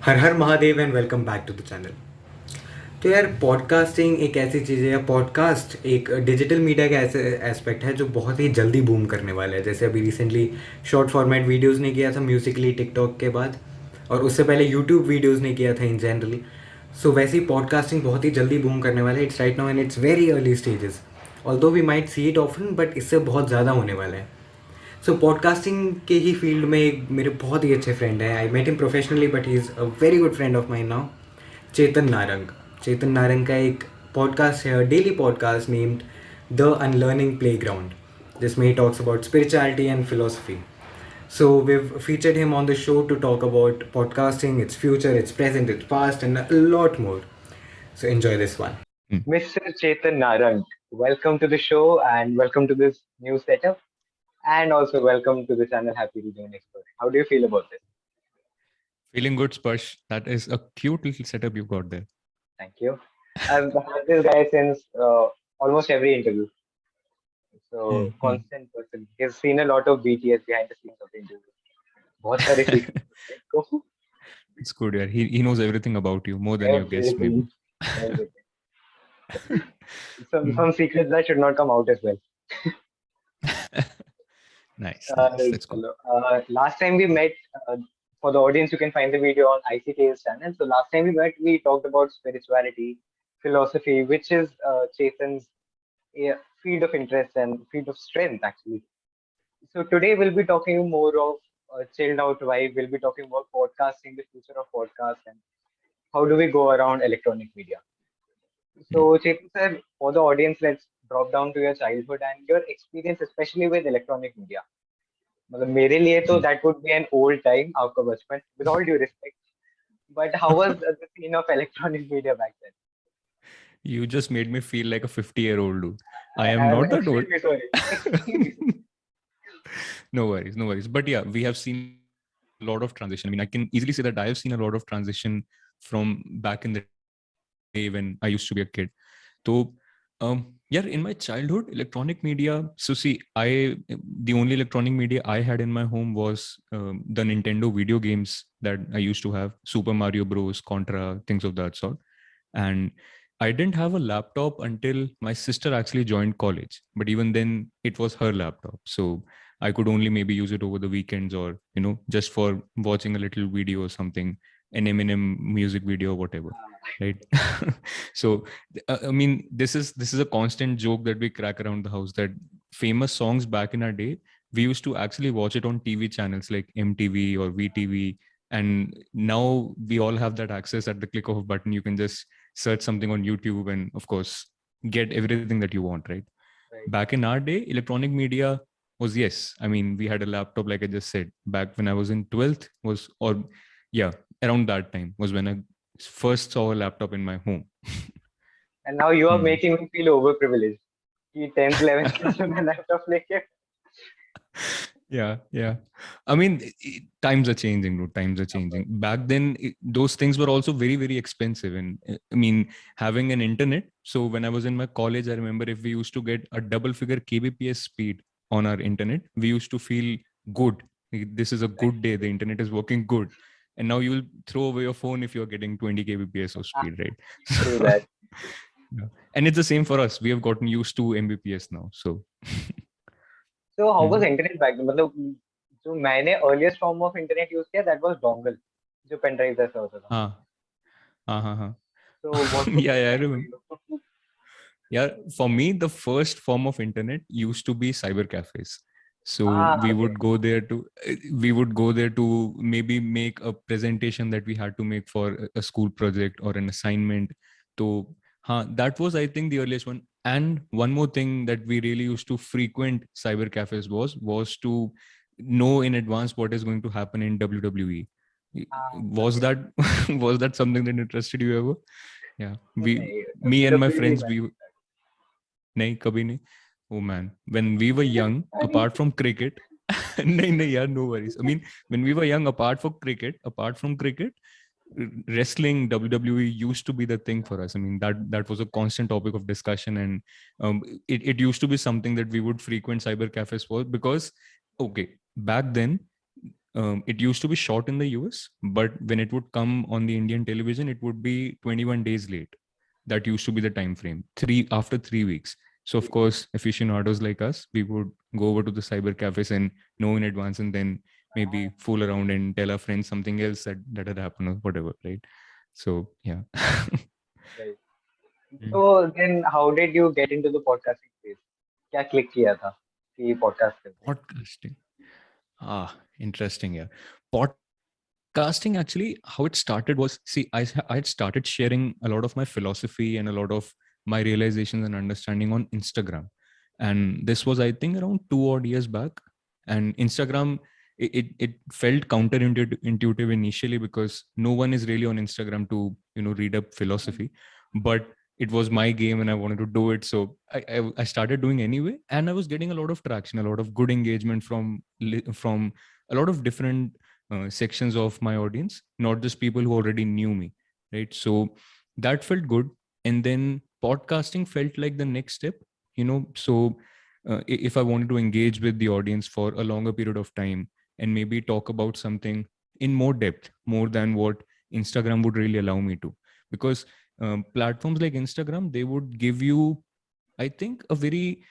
हर हर Mahadev and welcome back to the channel. तो यार पॉडकास्टिंग एक ऐसी चीज़ है या पॉडकास्ट एक डिजिटल मीडिया का ऐसे एस्पेक्ट है जो बहुत ही जल्दी बूम करने वाला है। जैसे अभी रिसेंटली शॉर्ट फॉर्मेट वीडियोस ने किया था म्यूजिकली टिकटॉक के बाद, और उससे पहले यूट्यूब वीडियोस ने किया था इन जनरल। सो वैसे ही पॉडकास्टिंग बहुत ही जल्दी बूम करने वाला है। It's right now in its very early stages, although we might see it often, but इससे बहुत ज़्यादा होने वाला है। सो पॉडकास्टिंग के ही फील्ड में एक मेरे बहुत ही अच्छे फ्रेंड हैं। I met him professionally but he is a very good friend of mine now. Chetan Narang. Chetan Narang का एक पॉडकास्ट है, daily podcast named the unlearning playground, जिसमें he talks about spirituality and philosophy. So we've featured him on the show to talk about podcasting, its future, its present, its past, and a lot more. So enjoy this one. Hmm. Mr. Chetan Narang, welcome to the show and welcome to this new setup. And also welcome to the channel Happy Reading and Exploring. How do you feel about this? Feeling good, Sparsh. That is a cute little setup you've got there. Thank you. I've had this guy since almost every interview. So Hmm. constant person. He's seen a lot of BTS behind the scenes of the interview. बहुत सारे secrets होते हैं इसको. It's good, yeah. He knows everything about you, more than your guest, maybe. Everything. Some secrets that should not come out as well. Nice. That's cool. Last time we met, for the audience, you can find the video on ICT's channel. So last time we met, we talked about spirituality, philosophy, which is Chetan's field of interest and field of strength, actually. So today we'll be talking more of chilled out vibe. We'll be talking about podcasting, the future of podcast, and how do we go around electronic media. So Chetan sir, for the audience, let's drop down to your childhood and your experience, especially with electronic media. मतलब मेरे लिए तो Hmm. that would be an old time आपका बचपन, with all due respect, but how was the scene of electronic media back then? You just made me feel like a 50-year-old dude. I am I'm not that old. extremely sorry. Extremely sorry. No worries, no worries. But yeah, we have seen a lot of transition. I mean, I can easily say that I have seen a lot of transition from back in the day when I used to be a kid. So, yeah, in my childhood, electronic media. So, see, the only electronic media I had in my home was the Nintendo video games that I used to have, Super Mario Bros, Contra, things of that sort. And I didn't have a laptop until my sister actually joined college. But even then, it was her laptop. So I could only maybe use it over the weekends or, just for watching a little video or something, an Eminem music video or whatever. Right. So, I mean, this is a constant joke that we crack around the house that famous songs back in our day, we used to actually watch it on TV channels like MTV or VTV. And now we all have that access at the click of a button. You can just search something on YouTube and, of course, get everything that you want, right? Right. Back in our day, electronic media was, yes, I mean, we had a laptop, like I just said. Back when I was in 12th yeah, around that time was when I first saw a laptop in my home. And now you are Hmm. making me feel overprivileged. कि 10th 11th class में मैं laptop लेके. Yeah. I mean, times are changing, bro. Times are changing. Back then, those things were also very, very expensive. And I mean, having an internet. So when I was in my college, I remember if we used to get a double figure kbps speed on our internet, we used to feel good. This is a good day. The internet is working good. And now you will throw away your phone if you're getting 20 kbps of speed, right? True So, that. yeah. And it's the same for us. We have gotten used to mbps now. So, So how was hmm. internet back then? मतलब जो मैंने earliest form of internet use किया, that was dongle, जो pen drive जैसा होता था. Ah, uh-huh. So what was Yeah, I it like for remember. you? Yeah, for me, the first form of internet used to be cyber cafes. So Ah, okay. we would go there to maybe make a presentation that we had to make for a school project or an assignment. So, that was, I think, the earliest one. And one more thing that we really used to frequent cyber cafes was to know in advance what is going to happen in WWE. Ah, Was okay. that was that something that interested you ever? Yeah, नहीं, me and my WWE friends, मैंने. नहीं कभी नहीं. Oh man, when we were young, apart from cricket, नहीं यार, no worries. I mean, when we were young, apart from cricket, wrestling, WWE used to be the thing for us. I mean, that was a constant topic of discussion, and it used to be something that we would frequent cyber cafes for because, okay, back then it used to be shot in the US, but when it would come on the Indian television, it would be 21 days late. That used to be the time frame. After 3 weeks. So of course, aficionados like us, we would go over to the cyber cafes and know in advance, and then maybe fool around and tell our friends something else that had happened or whatever, right? So yeah. Right. Mm. So then, how did you get into the podcasting space? क्या click किया था कि podcast करते हैं? Podcasting. Interesting. Yeah. Podcasting, actually, how it started was, see, I had started sharing a lot of my philosophy and a lot of my realizations and understanding on Instagram. And this was, I think, around 2 odd years back. And Instagram, it felt counterintuitive initially because no one is really on Instagram to, read up philosophy. But it was my game and I wanted to do it. So I started doing anyway. And I was getting a lot of traction, a lot of good engagement from a lot of different sections of my audience, not just people who already knew me, right? So that felt good. And then podcasting felt like the next step, So if I wanted to engage with the audience for a longer period of time and maybe talk about something in more depth, more than what Instagram would really allow me to, because platforms like Instagram, they would give you, I think, a very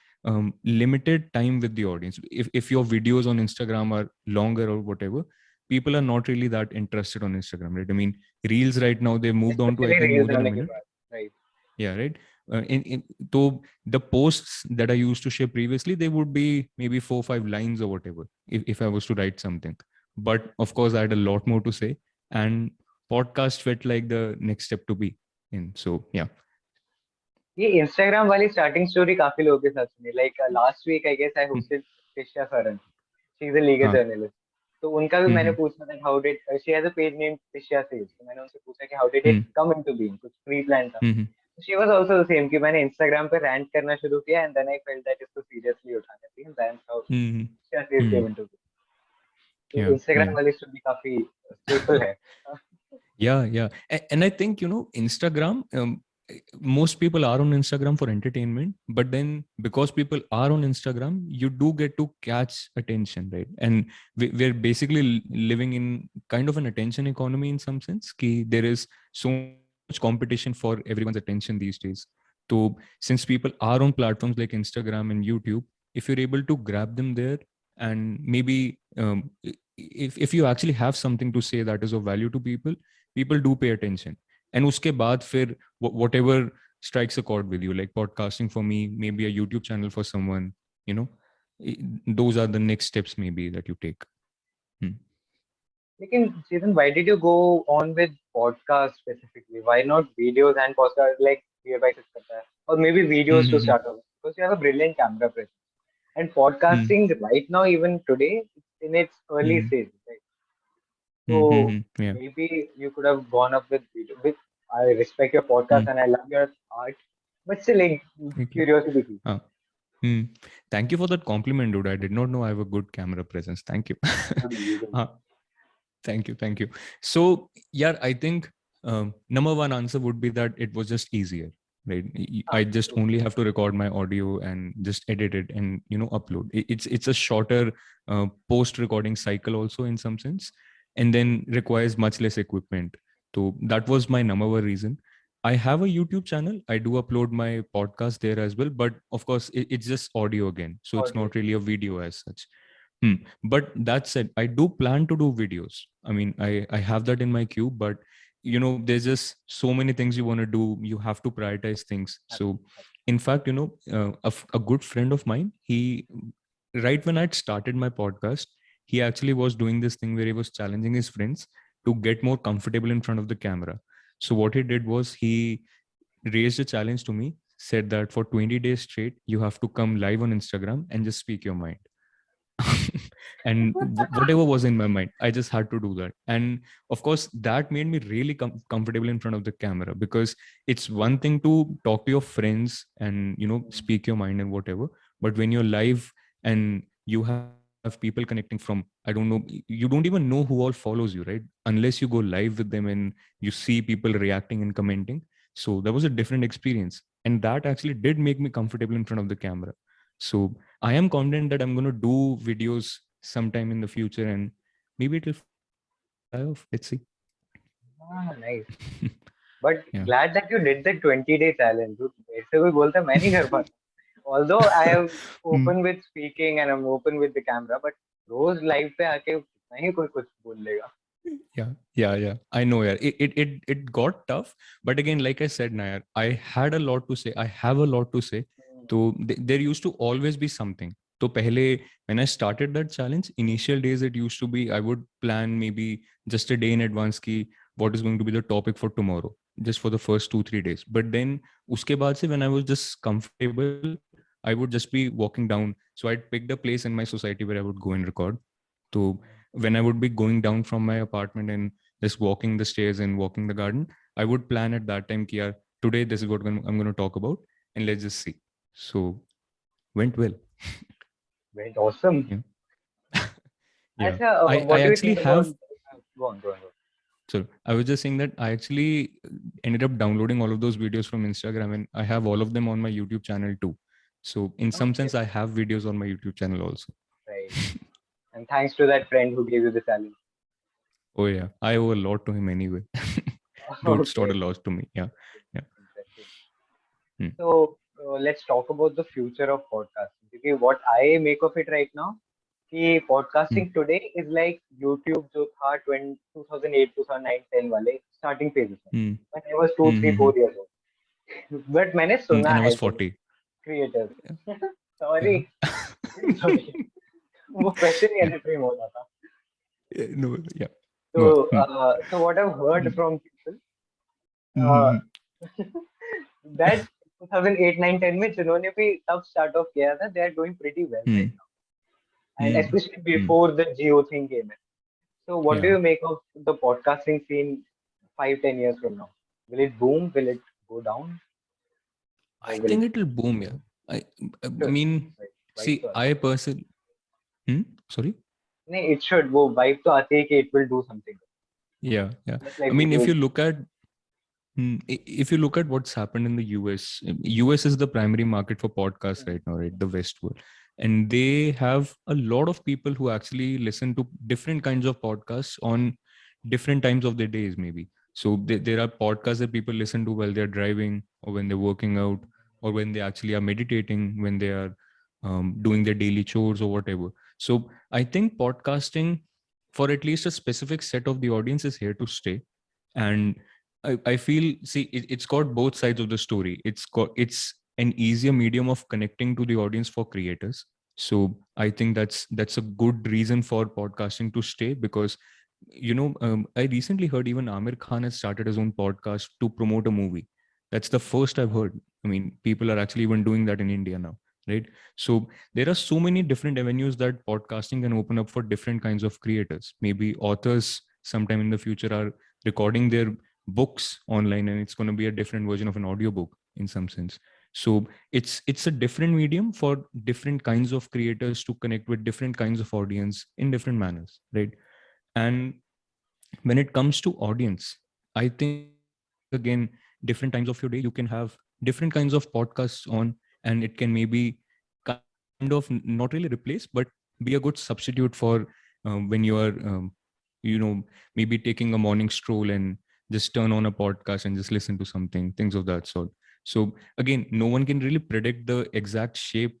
limited time with the audience. If your videos on Instagram are longer or whatever, people are not really that interested on Instagram, right? I mean, Reels right now, they moved on to, I Especially think, more reels than a होने के minute. बाद, right? Yeah, right. So the posts that I used to share previously, they would be maybe 4 or 5 lines or whatever, if I was to write something. But of course, I had a lot more to say, and podcast felt like the next step to be in. So yeah. ये Instagram वाली starting story काफी लोगों के साथ सुनी. Like last week, I guess I Hmm. hosted Tisha Saran. She's a legal हाँ. journalist. तो उनका भी मैंने Hmm. पूछा that how did she has a page named Tisha Says. तो मैंने उनसे पूछा कि how did it Hmm. come into being? कुछ pre plan था. Hmm. She was also the same कि मैंने Instagram पे rant करना शुरू किया and then I felt that इसको seriously उठाना चाहिए and that's how Hmm. Tisha Says Hmm. came into being. तो Yeah. Instagram Yeah. वाली story काफी staple है. Yeah. Yeah. And I think, Instagram, most people are on Instagram for entertainment, but then because people are on Instagram, you do get to catch attention, right? And we're basically living in kind of an attention economy in some sense. There is so much competition for everyone's attention these days. So since people are on platforms like Instagram and YouTube, if you're able to grab them there, and maybe if you actually have something to say that is of value to people, people do pay attention. And uske baad fir whatever strikes a chord with you, like podcasting for me, maybe a YouTube channel for someone, you know those are the next steps maybe that you take. Hmm. लेकिन Chetan, why did you go on with podcast specifically? Why not videos and podcast like Nearby कुछ करता है? Or maybe Hmm, videos to hmm, hmm, start off with? Because you have a brilliant camera presence. And hmm, podcasting right now, even today, it's in its early hmm, stage. Right? hmm, hmm, So hmm. Yeah. maybe you could have gone up with video. With I respect your podcast Hmm. and I love your art, but still, like, Thank you. curiosity. थी. Ah. Hmm. Thank you for that compliment, dude. I did not know I have a good camera presence. Thank you. You do. Ah, thank you. Thank you. So, yeah, I think number one answer would be that it was just easier, right? I just True. only have to record my audio and just edit it and upload. It's a shorter post recording cycle also in some sense, and then requires much less equipment. So that was my number one reason. I have a YouTube channel. I do upload my podcast there as well, but of course it's just audio again, so it's Audio. not really a video as such. But that said, I do plan to do videos. I mean, I have that in my queue, but there's just so many things you want to do. You have to prioritize things. So, in fact, a good friend of mine, he right when I'd started my podcast, he actually was doing this thing where he was challenging his friends to get more comfortable in front of the camera. So what he did was he raised a challenge to me, said that for 20 days straight, you have to come live on Instagram and just speak your mind. And whatever was in my mind, I just had to do that. And of course that made me really comfortable in front of the camera, because it's one thing to talk to your friends and speak your mind and whatever, but when you're live and you have people connecting from, I don't know, you don't even know who all follows you, right? Unless you go live with them and you see people reacting and commenting. So that was a different experience, and that actually did make me comfortable in front of the camera. So I am confident that I'm going to do videos sometime in the future, and maybe it will fly off. Let's see. Nice. But Yeah. glad that you did the 20-day challenge. Dude, ऐसे कोई बोलता मैं नहीं कर पाता. Although I am Hmm. open with speaking and I'm open with the camera, but रोज live पे आके कितना ही कोई कुछ बोल लेगा. Yeah. I know, yeah. It got tough, but again, like I said, Nayar, I had a lot to say. I have a lot to say. So there used to always be something. So pehle, when I started that challenge, initial days it used to be I would plan maybe just a day in advance ki what is going to be the topic for tomorrow, just for the first 2-3 days. But then uske baad se when I was just comfortable, I would just be walking down. So I'd picked a place in my society where I would go and record. So when I would be going down from my apartment and just walking the stairs and walking the garden, I would plan at that time, Kia, today this is what I'm going to talk about, and let's just see. So went well. Went awesome. Yeah. Yeah. अच्छा, I what do you actually think about? have, Go on. so I was just saying that I actually ended up downloading all of those videos from Instagram, and I have all of them on my YouTube channel too. So in some Okay, sense, I have videos on my YouTube channel also. right. And thanks to that friend who gave you the challenge. Oh yeah, I owe a lot to him anyway. Dude's taught Okay, a lot to me. Yeah. Yeah. interesting. Hmm. So let's talk about the future of podcasting. Because what I make of it right now, कि Hmm. podcasting today is like YouTube जो था 2008, 2009, 10 वाले starting phases में. Hmm. When I was 2, 3, Mm-hmm. 4 years old. But मैंने सुना And I है was जो 40. creators. Yeah. Sorry, sorry. वो question ही extreme हो रहा था. No, yeah. Go on. So what I've heard from people, uh, Mm-hmm. that 2008, 9, 10 में जिन्होंने भी तब start off किया था, they are doing pretty well right Mm. now, and Mm. especially Mm. before the Geo thing came in. So what do Yeah. you make of the podcasting scene 5, 10 years from now? Will it boom? Will it go down? I Or will think it? it'll boom. Yeah. I Should. mean, Right. Vibe see, तो I आती personally. Sorry. है. नहीं, it should. वो vibe तो आती है कि it will do something. Yeah. Just I like mean, video. if you look at what's happened in the US is the primary market for podcasts right now, right? The West world. And they have a lot of people who actually listen to different kinds of podcasts on different times of their days, maybe. So there are podcasts that people listen to while they're driving or when they're working out or when they actually are meditating, when they are doing their daily chores or whatever. So I think podcasting for at least a specific set of the audience is here to stay. And I feel, see, it's got both sides of the story. It's an easier medium of connecting to the audience for creators. So I think that's a good reason for podcasting to stay because, I recently heard even Amir Khan has started his own podcast to promote a movie. That's the first I've heard. I mean, people are actually even doing that in India now, right? So there are so many different avenues that podcasting can open up for different kinds of creators. Maybe authors sometime in the future are recording their books online and it's going to be a different version of an audiobook in some sense. So it's a different medium for different kinds of creators to connect with different kinds of audience in different manners, right? And when it comes to audience, I think again, different times of your day you can have different kinds of podcasts on, and it can maybe kind of not really replace but be a good substitute for when you are maybe taking a morning stroll and just turn on a podcast and just listen to something, things of that sort. So again, no one can really predict the exact shape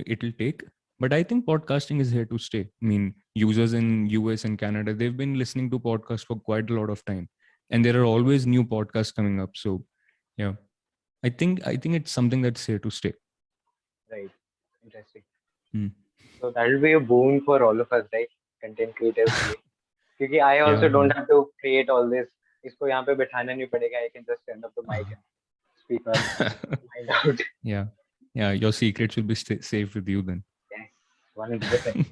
it'll take, but I think podcasting is here to stay. I mean, users in US and Canada, they've been listening to podcasts for quite a lot of time, and there are always new podcasts coming up. So yeah, I think it's something that's here to stay. Right. Interesting. Hmm. So that will be a boon for all of us, right? Content creators के लिए. क्योंकि I also Yeah. don't have to create all this. इसको यहाँ पे बैठाना नहीं पड़ेगा. I can just turn up the mic and speak my mind out. Yeah, your secrets will be safe with you then. Yes, 100%.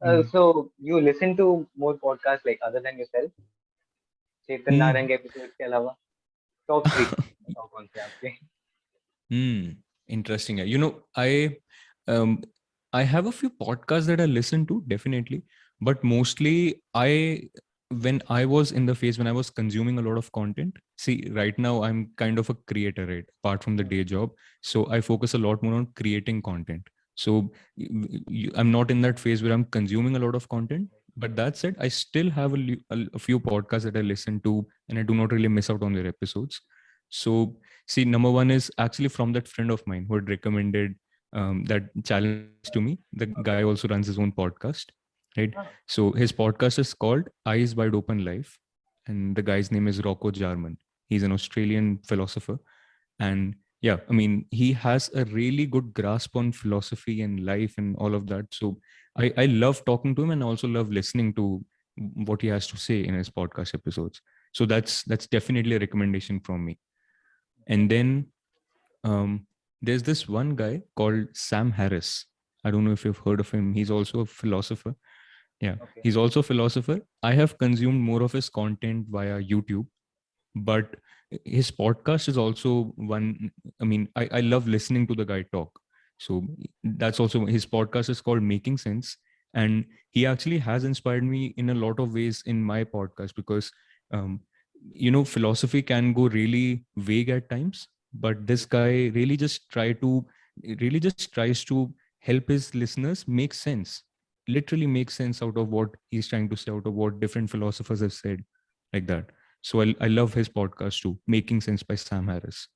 Hmm. So you listen to more podcasts like other than yourself? Chetan Hmm. Narang episode के अलावा top 3 बताओ कौन से आपके. Interesting. Yeah. Um, I have a few podcasts that I listen to, definitely, but mostly when I was in the phase when I was consuming a lot of content. See, right now I'm kind of a creator, right? Apart from the day job, so I focus a lot more on creating content. So I'm not in that phase where I'm consuming a lot of content. But that said, I still have a few podcasts that I listen to, and I do not really miss out on their episodes. So, see, number one is actually from that friend of mine who had recommended that challenge to me. The guy also runs his own podcast, right? Ah, So his podcast is called Eyes Wide Open Life, and the guy's name is Rocco Jarman. He's an Australian philosopher, and yeah, I mean, he has a really good grasp on philosophy and life and all of that. So I love talking to him, and I also love listening to what he has to say in his podcast episodes. So that's definitely a recommendation from me. And then um, there's this one guy called Sam Harris. I don't know if you've heard of him. He's also a philosopher. Yeah, okay. he's also a philosopher. I have consumed more of his content via YouTube, but his podcast is also one. I mean, I love listening to the guy talk. So that's also, his podcast is called Making Sense, and he actually has inspired me in a lot of ways in my podcast, because um, philosophy can go really vague at times, but this guy really just tries to help his listeners make sense, literally make sense out of what he's trying to say, out of what different philosophers have said, like that. So I love his podcast too, Making Sense by Sam Harris.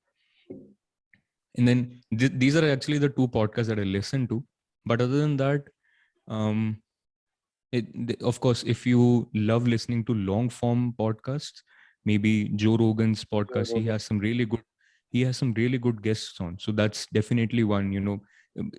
And then these are actually the two podcasts that I listen to. But other than that, um, of course, if you love listening to long form podcasts, maybe Joe Rogan's Joe podcast, Rogan. he has some really good guests on. So that's definitely one. Um,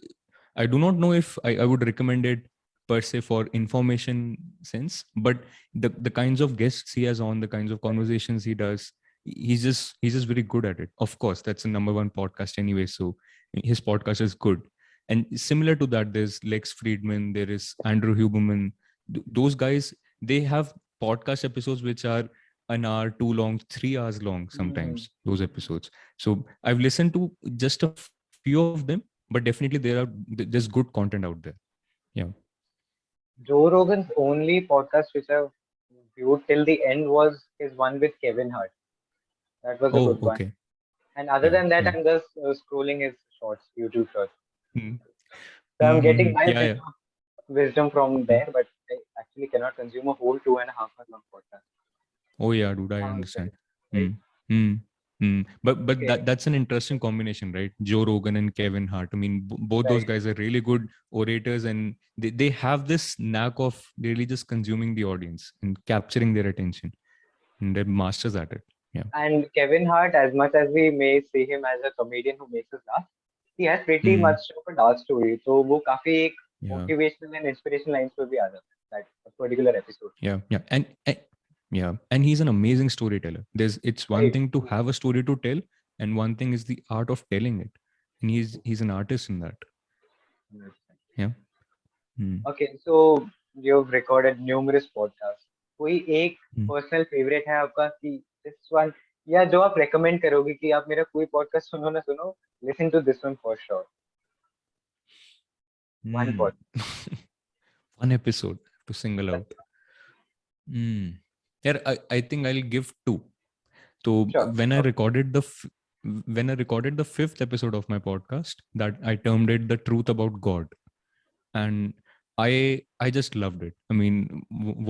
I do not know if I would recommend it per se for information sense, but the kinds of guests he has on, the kinds of conversations he does, he's just very good at it. Of course, that's a number one podcast anyway. So his podcast is good. And similar to that, there's Lex Friedman, there is Andrew Huberman. Those guys, they have podcast episodes which are an hour too long, 3 hours long Hmm. sometimes, those episodes. So I've listened to just a few of them, but definitely there's good content out there. Yeah. Joe Rogan's only podcast which I've viewed till the end was his one with Kevin Hart. That was a Oh, good one. okay. And other Yeah. than that, Yeah. I'm just scrolling his shorts, YouTube shorts. Mm. So I'm getting my Yeah, bit yeah. of wisdom from Mm. there, but I actually cannot consume a whole 2.5 hour long podcast. Oh yeah, dude, I Sounds very understand. right. Mm. Mm. But Okay, that's an interesting combination, right? Joe Rogan and Kevin Hart. I mean, both those right. guys are really good orators, and they have this knack of really just consuming the audience and capturing their attention, and they're masters at it. Yeah. And Kevin Hart, as much as we may see him as a comedian who makes us laugh, he has pretty Mm. much of a dark story. So वो काफी एक Yeah. motivational and inspirational lines पे भी आ जाता है that particular episode. Yeah. And he's an amazing storyteller. It's one Right. thing to have a story to tell, and one thing is the art of telling it. And he's an artist in that. Yeah. Mm. Okay, so you've recorded numerous podcasts. कोई एक Mm. Personal favourite है आपका कि this one, या जो आप recommend करोगे कि आप मेरा कोई पॉडकास्ट सुनो ना सुनो, listen to this one for sure, one Mm. Pod. One episode to single out. Mm. Yeah, I think I'll give two. So sure. when I recorded the fifth episode of my podcast, that I termed it "The Truth About God," and I just loved it. I mean,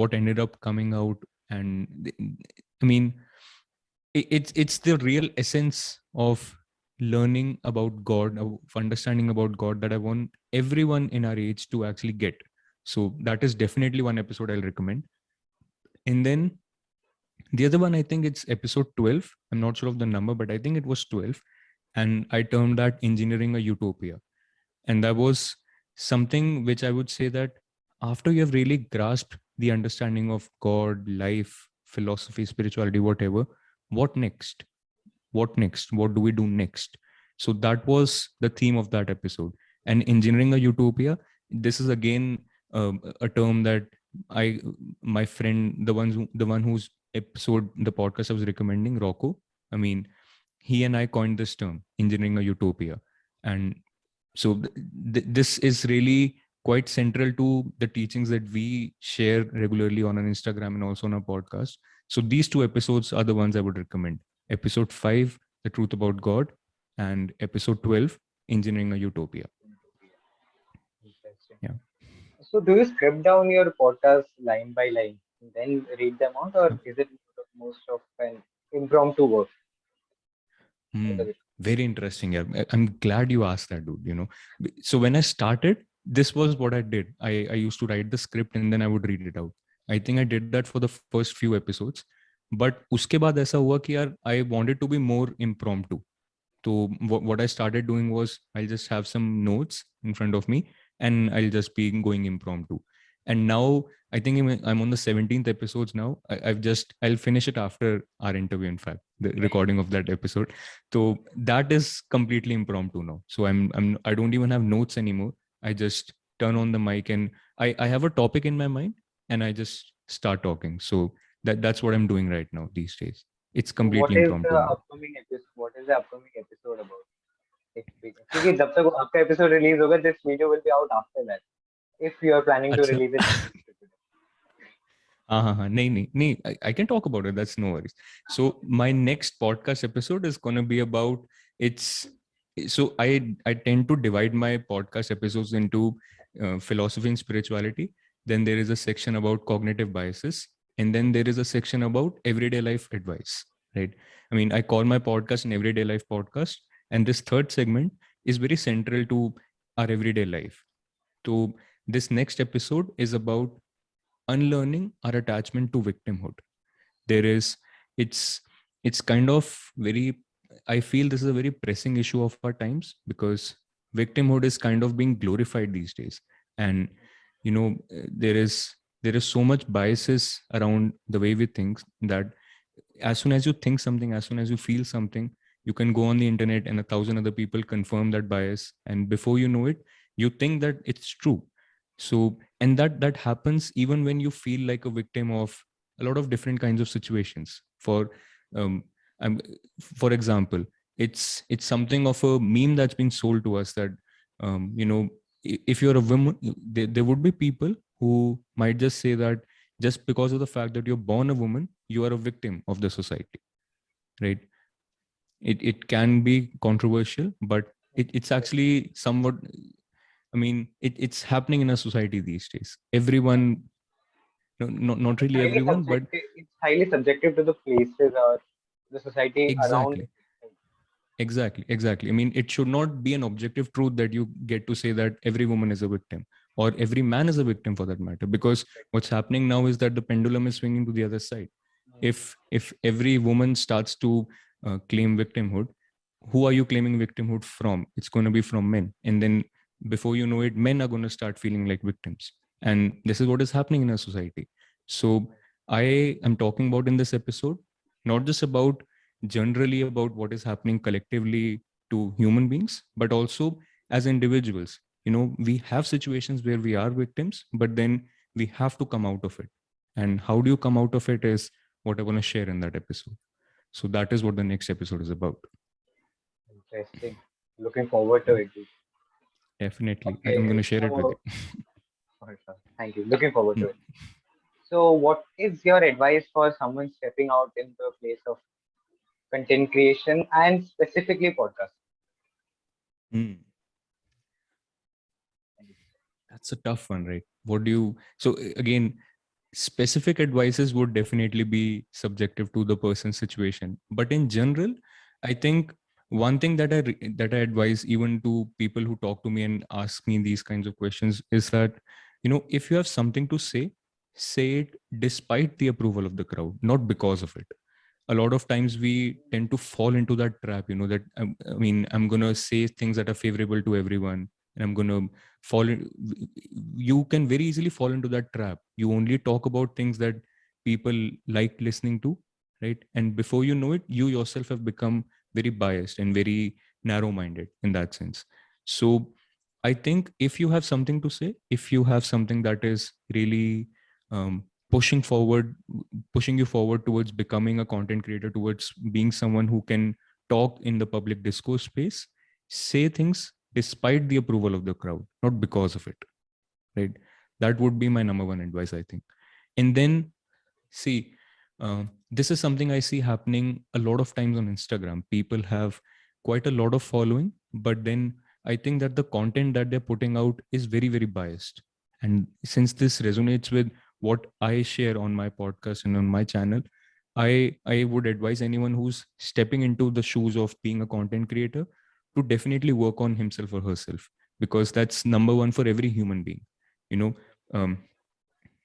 what ended up coming out, and I mean, it's the real essence of learning about God, of understanding about God, that I want everyone in our age to actually get. So that is definitely one episode I'll recommend. And then the other one, I think it's episode 12. I'm not sure of the number, but I think it was 12. And I termed that Engineering a Utopia. And that was something which I would say that after you have really grasped the understanding of God, life, philosophy, spirituality, whatever, what next? What next? What do we do next? So that was the theme of that episode. And Engineering a Utopia, this is again a term that I my friend, the one whose episode the podcast I was recommending, Rocco, I mean, he and I coined this term, Engineering a Utopia. And so this is really quite central to the teachings that we share regularly on our Instagram and also on our podcast. So these two episodes are the ones I would recommend. Episode 5, The Truth About God, and episode 12, Engineering a Utopia. So do you script down your podcast line by line and then read them out, or is it most of an impromptu work? How Hmm. does it? Very interesting. Yeah. I'm glad you asked that, dude. So when I started, this was what I did. I used to write the script and then I would read it out. I think I did that for the first few episodes. But उसके बाद ऐसा हुआ कि यार I wanted to be more impromptu. So what I started doing was I'll just have some notes in front of me and I'll just be going impromptu. And now I think I'm on the 17th episodes now. I'll finish it after our interview, in fact, the recording of that episode. So that is completely impromptu now. So I don't even have notes anymore. I just turn on the mic and I have a topic in my mind and I just start talking. So that's what I'm doing right now these days. It's So what completely is the impromptu now. upcoming episode? What is the upcoming episode about? If we can, क्योंकि जब तक आपका episode release होगा, this video will be out after that. If you are planning to अच्छा. release it. हाँ, नहीं, I can talk about it. That's no worries. So my next podcast episode is gonna be about it's. So I tend to divide my podcast episodes into philosophy and spirituality. Then there is a section about cognitive biases, and then there is a section about everyday life advice. Right. I mean, I call my podcast an everyday life podcast, and this third segment is very central to our everyday life. So this next episode is about unlearning our attachment to victimhood. There is it's it's kind of very, I feel this is a very pressing issue of our times because victimhood is kind of being glorified these days. And there is so much biases around the way we think that as soon as you think something, as soon as you feel something, you can go on the internet and 1,000 other people confirm that bias, and before you know it, you think that it's true. So, and that happens even when you feel like a victim of a lot of different kinds of situations. Um I'm, for example, it's something of a meme that's been sold to us that if you're a woman, there would be people who might just say that just because of the fact that you're born a woman, you are a victim of the society, right? It can be controversial, but it's actually somewhat, I mean, it's happening in a society these days. Everyone, no, not It's really highly everyone, but subjective. It's highly subjective to the places or the society around. exactly. Exactly. I mean, it should not be an objective truth that you get to say that every woman is a victim or every man is a victim for that matter, because what's happening now is that the pendulum is swinging to the other side. If every woman starts to claim victimhood, who are you claiming victimhood from? It's going to be from men. And then before you know it, men are going to start feeling like victims. And this is what is happening in our society. So I am talking about in this episode, not just about generally about what is happening collectively to human beings, but also as individuals. We have situations where we are victims, but then we have to come out of it. And how do you come out of it is what I want to share in that episode. So that is what the next episode is about. Interesting. Looking forward to it. Definitely. I'm going Okay, to share it with so you. sorry, sir. Thank you. Looking forward to Hmm. it. So, what is your advice for someone stepping out in the place of content creation and specifically podcast? Hmm. That's a tough one, right? What do you, so again, specific advices would definitely be subjective to the person's situation, but in general, I think one thing that I advise even to people who talk to me and ask me these kinds of questions is that if you have something to say it despite the approval of the crowd, not because of it. A lot of times we tend to fall into that trap, that I mean, I'm going to say things that are favorable to everyone, and I'm going to fall in, you can very easily fall into that trap. You only talk about things that people like listening to, right? And before you know it, you yourself have become very biased and very narrow minded in that sense. So I think if you have something to say, if you have something that is really um, pushing forward, pushing you forward towards becoming a content creator, towards being someone who can talk in the public discourse space, say things despite the approval of the crowd, not because of it, right? That would be my number one advice, I think. And then see, this is something I see happening a lot of times on Instagram. People have quite a lot of following, but then I think that the content that they're putting out is very, very biased. And since this resonates with what I share on my podcast and on my channel, I would advise anyone who's stepping into the shoes of being a content creator to definitely work on himself or herself, because that's number one for every human being. You know, um,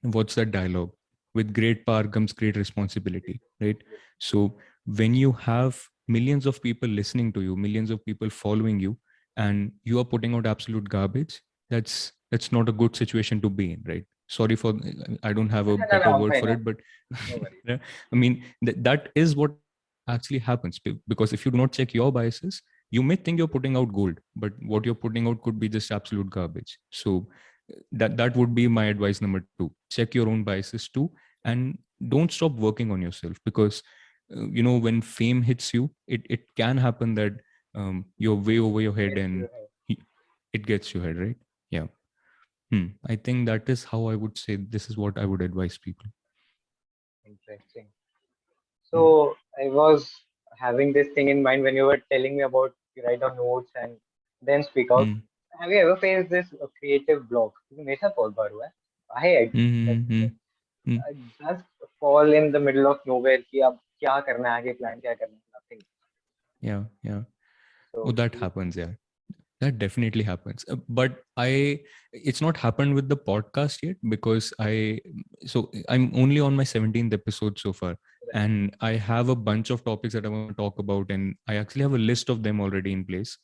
what's that dialogue? With great power comes great responsibility, right? So when you have millions of people listening to you, millions of people following you, and you are putting out absolute garbage, that's not a good situation to be in, right? Sorry for, I don't have a No, no, better I'm word fine. for it, but No worries. yeah, I mean that is what actually happens. Because if you do not check your biases, you may think you're putting out gold, but what you're putting out could be just absolute garbage. So that would be my advice number two. Check your own biases too, and don't stop working on yourself, because when fame hits you, it can happen that you're way over your head, Yes, and you have. it gets your head, right? Yeah. I think that is how I would say, this is what I would advise people. Interesting. Hmm. So I was having this thing in mind when you were telling me about you write down notes and then speak out. Hmm. Have you ever faced this creative block? क्योंकि मेरे साथ बहुत बार हुआ है. I Hmm. like Hmm. Hmm. I just fall in the middle of nowhere कि अब क्या करना है आगे plan क्या करना है nothing. Yeah, yeah. Oh, So that happens. Yeah, that definitely happens. But it's not happened with the podcast yet, because I'm only on my 17th episode so far, and I have a bunch of topics that I want to talk about, and I actually have a list of them already in place.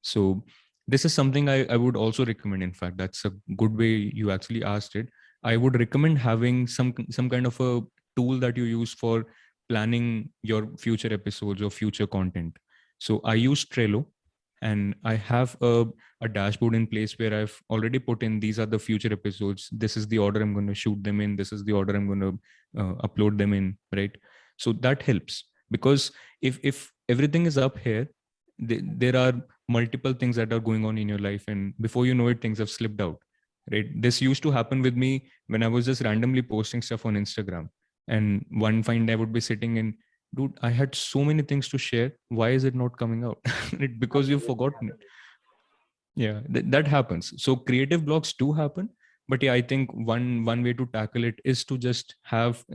So this is something I would also recommend. In fact, that's a good way you actually asked it. I would recommend having some kind of a tool that you use for planning your future episodes or future content. So I use Trello, and I have a dashboard in place where I've already put in, these are the future episodes, this is the order I'm going to shoot them in, this is the order I'm going to upload them in, right? So that helps, because if everything is up here, there are multiple things that are going on in your life, and before you know it, things have slipped out, right? This used to happen with me when I was just randomly posting stuff on Instagram, and one fine day I would be sitting in, dude, I had so many things to share, why is it not coming out? Because you've absolutely, forgotten it. absolutely. Yeah, that happens. So creative blocks do happen, but yeah, I think one way to tackle it is to just have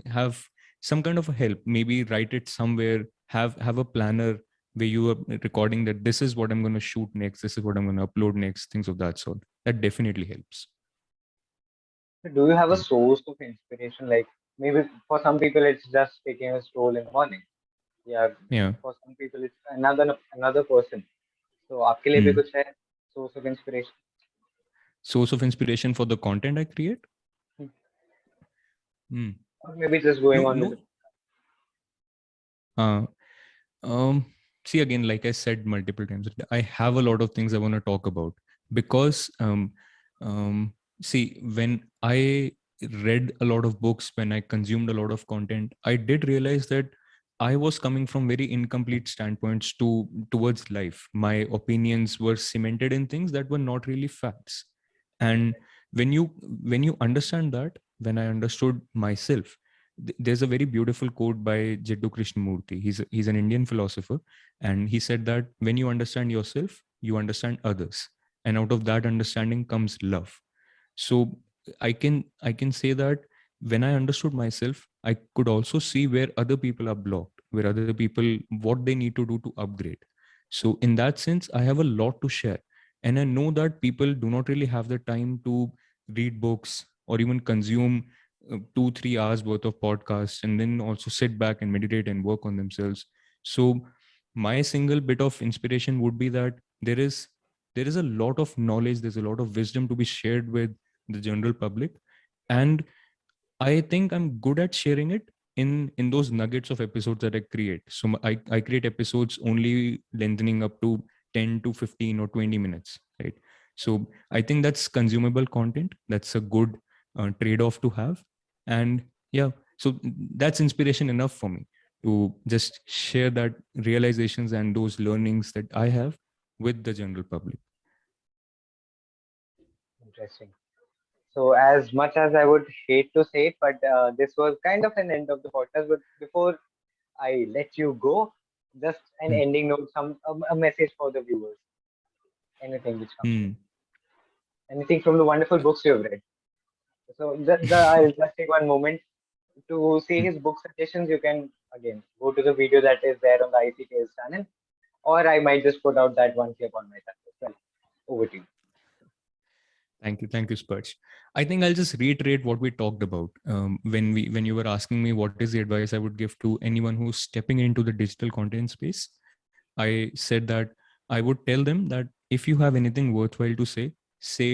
some kind of a help. Maybe write it somewhere. Have a planner where you are recording that this is what I'm going to shoot next. This is what I'm going to upload next. Things of that sort. That definitely helps. So do you have a Yeah. source of inspiration? Like maybe for some people it's just taking a stroll in the morning. Yeah, Yeah. for some people it's another person. So आपके लिए भी Hmm. कुछ है source of inspiration? Source of inspiration for the content I create. Hmm. Hmm. Or maybe just going No, on with no. the Uh, Um, See, again, like I said multiple times, I have a lot of things I want to talk about, because see, when I read a lot of books, when I consumed a lot of content, I did realize that I was coming from very incomplete standpoints towards life. My opinions were cemented in things that were not really facts. And when you understand that, when I understood myself, there's a very beautiful quote by Jiddu Krishnamurti. He's an Indian philosopher, and he said that when you understand yourself, you understand others, and out of that understanding comes love. So I can say that when I understood myself, I could also see where other people are blocked, where other people, what they need to do to upgrade. So in that sense, I have a lot to share, and I know that people do not really have the time to read books or even consume 2-3 hours worth of podcasts and then also sit back and meditate and work on themselves. So my single bit of inspiration would be that there is a lot of knowledge, there's a lot of wisdom to be shared with the general public, and I think I'm good at sharing it in those nuggets of episodes that I create. So I create episodes only lengthening up to 10 to 15 or 20 minutes, right? So I think that's consumable content. That's a good trade-off to have. And yeah, so that's inspiration enough for me to just share that realizations and those learnings that I have with the general public. interesting. So as much as I would hate to say it, but this was kind of an end of the podcast. But before I let you go, just an Hmm. ending note, a message for the viewers. Anything which comes to Hmm. you. Anything from the wonderful books you've read. So I'll just take one moment to see his book suggestions. You can again go to the video that is there on the IC Tales channel, or I might just put out that one clip on my channel as well. Over to you. Thank you, Sparsh. I think I'll just reiterate what we talked about when you were asking me what is the advice I would give to anyone who's stepping into the digital content space. I said that I would tell them that if you have anything worthwhile to say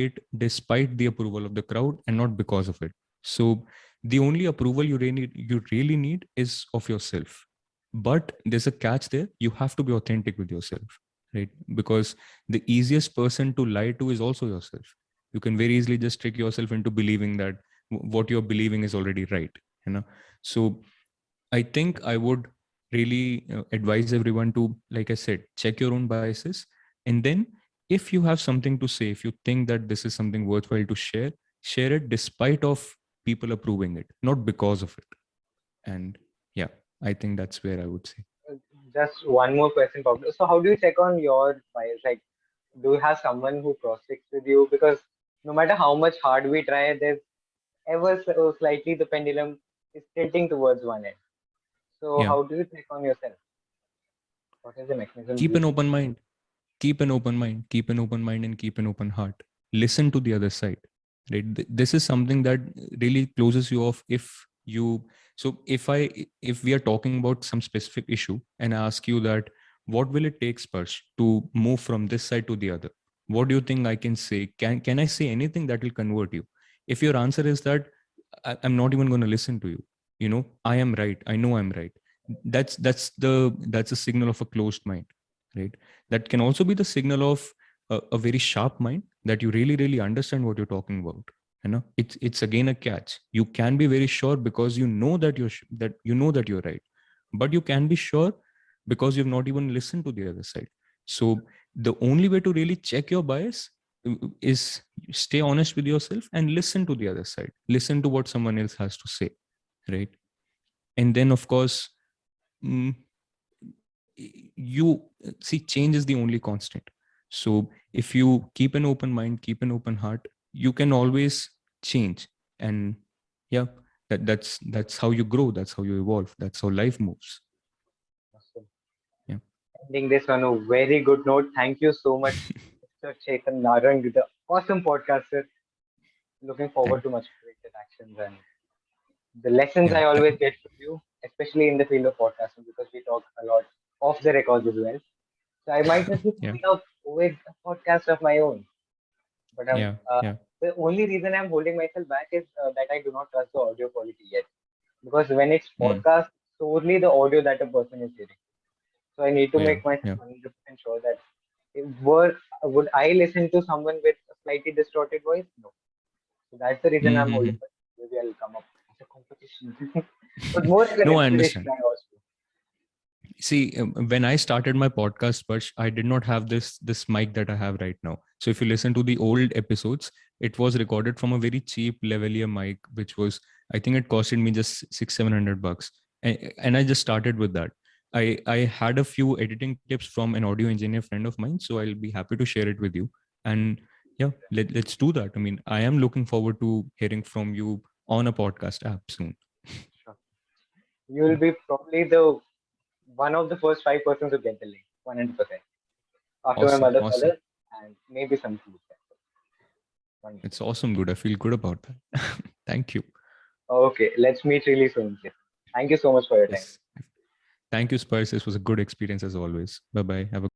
it despite the approval of the crowd and not because of it. So the only approval you really need is of yourself. But there's a catch there. You have to be authentic with yourself, right? Because the easiest person to lie to is also yourself. You can very easily just trick yourself into believing that what you're believing is already right, you know. So I think I would really advise everyone to, like I said, check your own biases. And then if you have something to say, if you think that this is something worthwhile to share it despite of people approving it, not because of it. And yeah, I think that's where I would say. Just one more question, Pablo. So how do you check on your bias? Like, do you have someone who cross-checks with you? Because no matter how much hard we try, there's ever so slightly the pendulum is tilting towards one end. So Yeah. how do you check on yourself? What is the mechanism Keep you an use? open mind. Keep an open mind. Keep an open mind and keep an open heart. Listen to the other side. Right. This is something that really closes you off if you so if we are talking about some specific issue and I ask you that what will it take, Sparsh, to move from this side to the other? What do you think I can say? Can I say anything that will convert you? If your answer is that I'm not even going to listen to you, I am right, I know I'm right, that's a signal of a closed mind, right? That can also be the signal of a very sharp mind, that you really understand what you're talking about. It's again a catch. You can be very sure because you know that you're right, but you can be sure because you've not even listened to the other side. So the only way to really check your bias is stay honest with yourself and listen to the other side, listen to what someone else has to say, right? And then of course, mm, you see, change is the only constant. So if you keep an open mind, keep an open heart, you can always change. And yeah, that's how you grow, that's how you evolve, that's how life moves. Awesome. Yeah. Ending this on a very good note. Thank you so much, Mr. Chetan Narang, the awesome podcaster. Looking forward Thank, to much more interactions and the lessons yeah, I always get from you, especially in the field of podcasting, because we talk a lot off the records as well. So I might just be yeah, coming up with a podcast of my own. But yeah, yeah, the only reason I'm holding myself back is that I do not trust the audio quality yet. Because when it's mm, podcast, solely the audio that a person is hearing. So I need to yeah, make myself yeah. 100% sure that would I listen to someone with a slightly distorted voice? No. So that's the reason I'm Mm-hmm. holding back. Maybe I'll come up as a competition. But more like an No, I inspiration understand. I also. See, when I started my podcast, Sparsh, I did not have this mic that I have right now. So if you listen to the old episodes, it was recorded from a very cheap lavalier mic, which was, I think it costed me just 600-700 bucks, and I just started with that. I had a few editing tips from an audio engineer friend of mine, so I'll be happy to share it with you. And yeah, let's do that. I mean, I am looking forward to hearing from you on a podcast app soon. Sure. You will Yeah, be probably the one of the first 5 persons who get the link, 100%. After my awesome, mother, awesome. father, and maybe some food. Wonderful. It's awesome, dude. I feel good about that. Thank you. Okay, let's meet really soon. Ketan. Thank you so much for your time. Yes. Thank you, Spice. This was a good experience as always. Bye bye. Have a